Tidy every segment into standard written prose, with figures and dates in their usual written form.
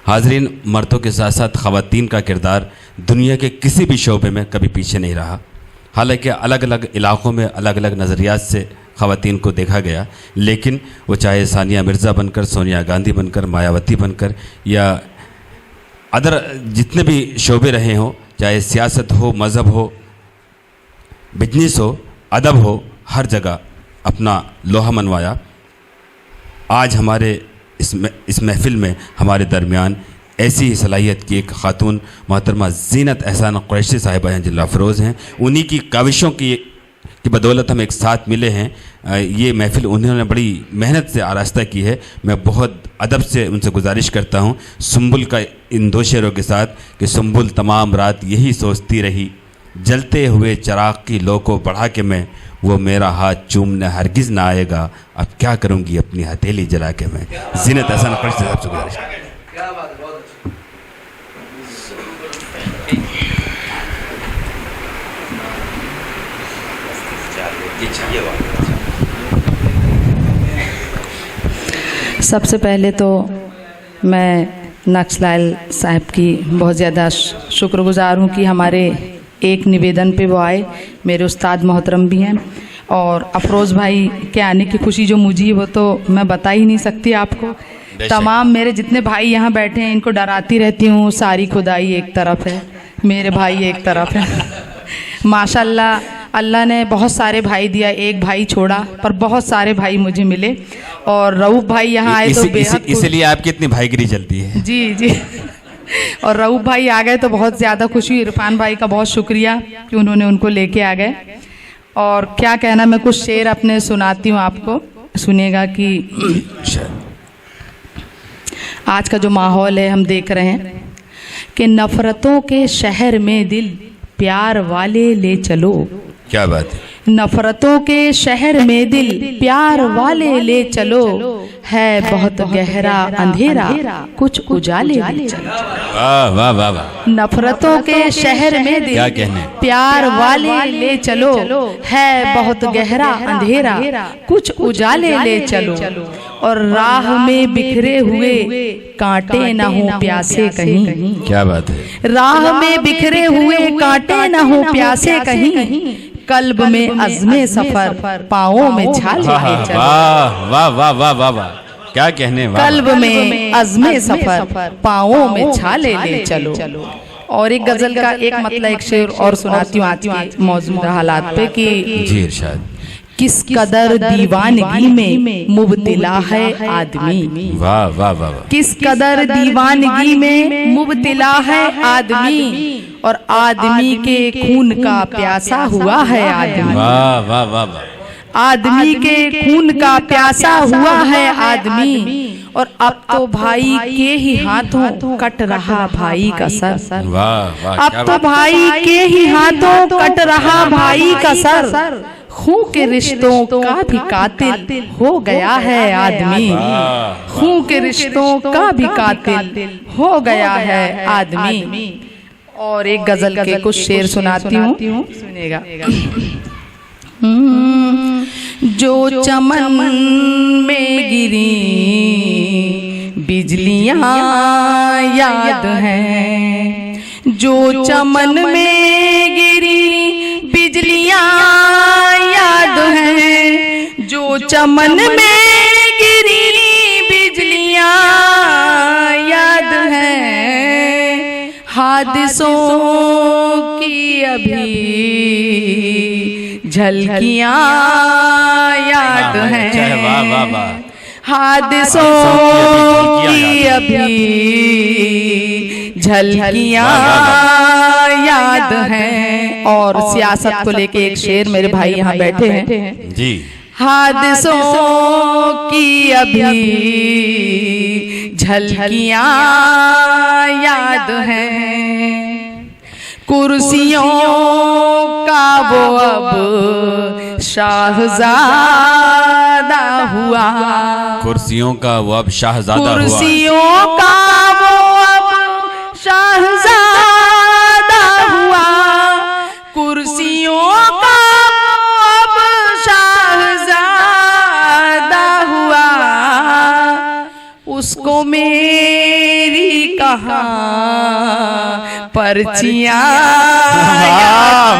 हाज़रीन, मर्दों के साथ साथ ख़वातीन का किरदार दुनिया के किसी भी शोबे में कभी पीछे नहीं रहा। हालांकि अलग अलग इलाक़ों में अलग अलग नज़रियात से ख़वातीन को देखा गया, लेकिन वो चाहे सानिया मिर्ज़ा बनकर, सोनिया गांधी बनकर, मायावती बनकर या अदर जितने भी शोबे रहे हों, चाहे सियासत हो, मज़हब हो, बिजनेस हो, अदब हो, हर जगह अपना लोहा मनवाया। आज हमारे इस महफ़िल में हमारे दरमियान ऐसी ही सलाहियत की एक ख़ातून मोहतरमा ज़ीनत एहसान कुरैशी साहिबा हैं, जिला अफरोज़ हैं। उन्हीं की काविशों की बदौलत हम एक साथ मिले हैं। ये महफ़िल उन्होंने बड़ी मेहनत से आरास्ता की है। मैं बहुत अदब से उनसे गुजारिश करता हूँ सुंबुल का इन दो शेरों के साथ कि सुंबुल तमाम रात यही सोचती रही, जलते हुए चिराग की लो को बढ़ा के मैं, वो मेरा हाथ चूमने हरगिज़ ना आएगा, अब क्या करूँगी अपनी हथेली जला के मैं। ज़ीनत एहसान कुरैशी साहब से गुजारिश। सबसे पहले तो मैं नक्सलाइल साहब की बहुत ज़्यादा शुक्रगुज़ार हूँ कि हमारे एक निवेदन पे वो आए। मेरे उस्ताद मोहतरम भी हैं, और अफरोज़ भाई के आने की खुशी जो मुझे वो तो मैं बता ही नहीं सकती आपको। तमाम मेरे जितने भाई यहाँ बैठे हैं इनको डराती रहती हूँ, सारी खुदाई एक तरफ है, मेरे भाई एक तरफ है। माशाल्लाह अल्लाह ने बहुत सारे भाई दिया, एक भाई छोड़ा, पर बहुत सारे भाई मुझे मिले। और रऊफ़ भाई यहाँ आए तो बेहद, इसलिए आपकी इतनी भाईगिरी चलती है। जी जी। और रऊफ़ भाई आ गए तो बहुत ज़्यादा खुशी। इरफान भाई का बहुत शुक्रिया कि उन्होंने उनको लेके आ गए। और क्या कहना, मैं कुछ शेर अपने सुनाती हूँ आपको, सुनिएगा कि आज का जो माहौल है हम देख रहे हैं कि नफ़रतों के शहर में दिल प्यार वाले ले चलो। क्या बात है। नफ़रतों के शहर में दिल प्यार वाले ले चलो, है बहुत गहरा अंधेरा कुछ उजाले ले चलो। वाह वाह वाह वाह। नफ़रतों के शहर में दिल क्या कहने, प्यार वाले ले चलो, है बहुत गहरा अंधेरा कुछ उजाले ले चलो। और राह में बिखरे हुए कांटे न हो प्यासे कहीं। क्या बात है। राह में बिखरे हुए कांटे न हो प्यासे कहीं, कल्ब में अज़्मे सफर पाँवों में छाले ले चलो। वाह वाह वाह वाह वाह वाह, क्या कहने। कल्ब में अज़्मे सफर पाँवों में छाले ले चलो। और एक गजल का एक मतलब एक शेर और सुनाती हूँ आज के मौजूदा हालात पे कि जी इरशाद। किस कदर दीवानगी में मुब्तिला है आदमी। वाह वाह वाह। किस कदर दीवानगी में मुब्तिला है आदमी, और आदमी के खून का प्यासा हुआ है आदमी। वाह वाह वाह वाह। आदमी के खून का प्यासा हुआ है आदमी, और अब तो भाई के ही हाथों कट रहा भाई का सर। वाह वाह। अब तो भाई के ही हाथों कट रहा भाई का सर, खून के रिश्तों का भी कातिल हो गया है आदमी। खून के रिश्तों का भी कातिल हो गया है आदमी। और एक गजल के कुछ शेर सुनाती हूँ, सुनिएगा। जो चमन में गिरी बिजलियाँ याद हैं, जो चमन में गिरी बिजलियाँ याद हैं, जो चमन में गिरी बिजलियाँ याद हैं, हादसों की अभी झलकियाँ याद हैं। वाह वाह वाह। हादसों की अभी झलकियाँ याद हैं। और सियासत को लेके एक शेर मेरे भाई यहाँ बैठे हैं जी। हादसों की अभी झलकियाँ याद हैं, कुर्सियों का वो अब शाहजादा हुआ। कुर्सियों का वो अब शाहजादा हुआ। कुर्सियों का वो अब शाहजादा हुआ। कुर्सियों का वो अब शाहजादा हुआ। उसको मेरी कहाँ पर्चियाँ।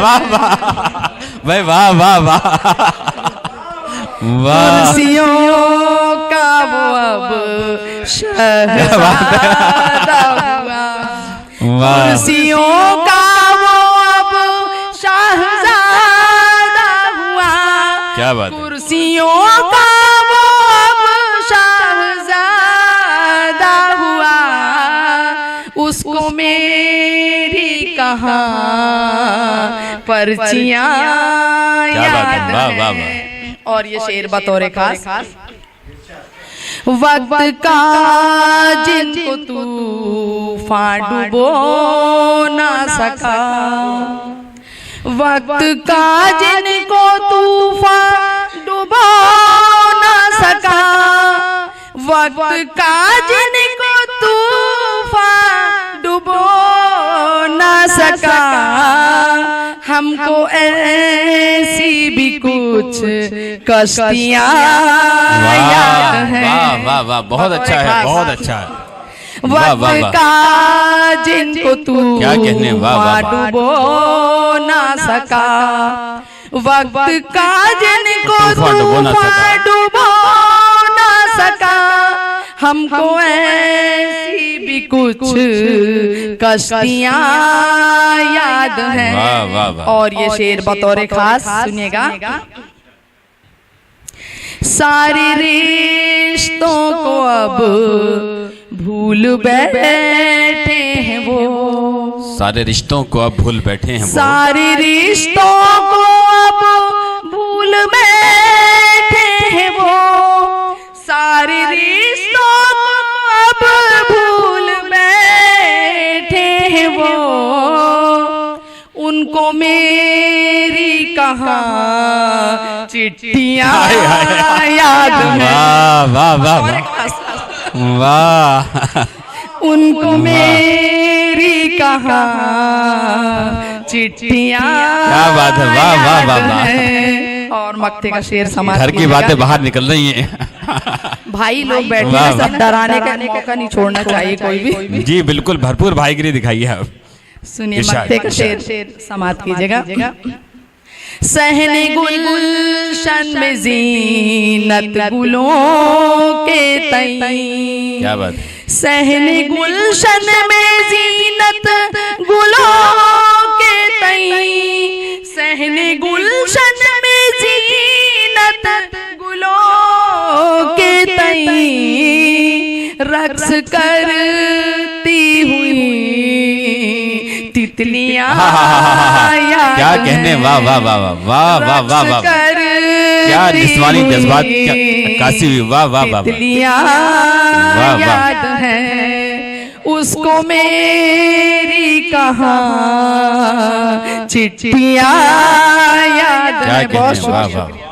वाह वाह वाह भाई, वाह वाह वाह वाह। कुर्सियों का वो अब शहज़ादा हुआ, कुर्सियों का वो अब शहज़ादा हुआ। क्या बात है। कुर्सियों का वो अब शहज़ादा हुआ, उसको मेरी कहाँ पर्चियाँ याद हैं। वाह वाह वाह। और ये शेर बतौर खास, वक्त का जिनको तूफान डुबो ना सका, वक्त का जिनको तूफान डुबो ना सका, वक्त का जिनको तूफान डुबो ना सका, हमको ऐसी भी कुछ कश्तियाँ याद हैं। वाह वाह वाह, बहुत अच्छा है, बहुत अच्छा है। वक्त का जिनको तू क्या कहने, वाह वाह वाह। डुबो ना सका, वक्त का जिनको तूफान डुबो ना सका, तूफान डुबो ना सका, हमको ऐसी भी कुछ कश्तियाँ याद हैं। वाह वाह वाह। और ये शेर बतौर खास सुनिएगा। सारे रिश्तों को अब भूल बैठे हैं वो, सारे रिश्तों को अब भूल बैठे हैं वो, सारे रिश्तों को अब भूल बैठे हैं वो, सारे रिश्तों को अब भूल बैठे हैं वो, उनको मेरी कहाँ चिट्ठियाँ याद हैं। वाह वाह वाह वाह, उनको मेरी कहाँ चिट्ठियाँ। क्या बात है, वाह वाह वाह वाह। और मक्ते का शेर समाज, घर की बातें बाहर निकल रही हैं। भाई लोग बैठे वाह, हैं, सब डराने का मौका नहीं छोड़ना चाहिए कोई भी। जी बिल्कुल, भरपूर भाईगिरी दिखाइए आप। सुनिए मक्ते का शेर समाप्त कीजिएगा। सहने गुलशन में जीनत गुलों के तई, क्या बात है। सहने गुलशन में जीनत गुलों के तई, सहने गुलशन में जीनत गुलों के तई, रक्स करती हुई तितलियाँ याद क्या कहने, वाह वाह वाह वाह वाह वाह वाह वाह, क्या जिस्मानी जज्बात की अक्कासी हुई, वाह वाह वाह। तितलियाँ याद हैं, उसको मेरी कहाँ चिट्ठियाँ याद हैं। बहुत शुक्रिया।